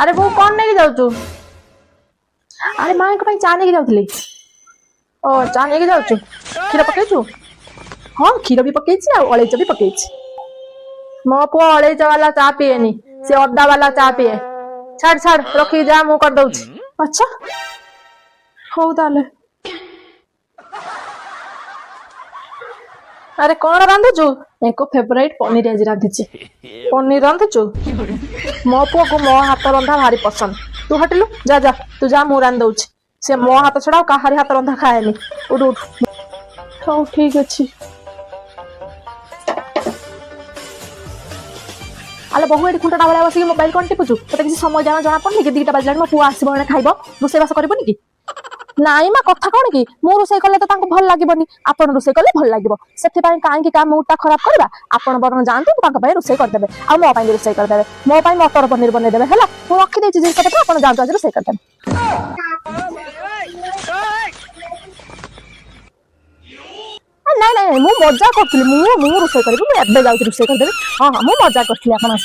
अरे वो कौन नहीं जाऊचु अरे माँ को चा नहीं जाऊली ओ चा नहीं जाऊचु क्षीर पकईचु हाँ क्षीर भी पकई अलैच भी पकई मो पुओ अलैच वाला चा पीएनी से अदा वाला चा पीए छाड़ छाड़ रखी जा मु कर दउची अच्छा हो ताले अरे कौन रांधुचु एको फेवरेट पनीर आज रांधिची पनीर रांधुचु मो पुओ को मो हाथ रंधा भारी पसंद तू हटिलु जा जा तू जा मु रांध दउची से मो हाथ छड़ा काहारी हाथ रंधा खाएनी उठ उठ हो ठीक अछि आले बहु एठी खुंटा डावला बसी मोबाइल कोन टिपुचु तते किसी समय जाना जाना पड़नी कि दीटा बाजलानी मो पुओ आसीबो एने खाइबो रोसे बास करबोनी कि नाई मा कथा कौन कि मु रोसे कले तो तांको भल लागबोनी आपण रोसे कले भल लागबो सेति पई काहे कि काम मुटा खराब करबा आपण बरन जानतु तांको पई रोसे कर देबे आ मो पई रोसे कर देबे मो पई मटर पनीर बने देबे हला मु रखि देछि जिस पता आपण जानतु आज रोसे कर देबे नहीं नहीं मु मजा करथि मु रोसे करबो एबे जाउति रोसे कर देबे हां हां मु मजा करथि आपण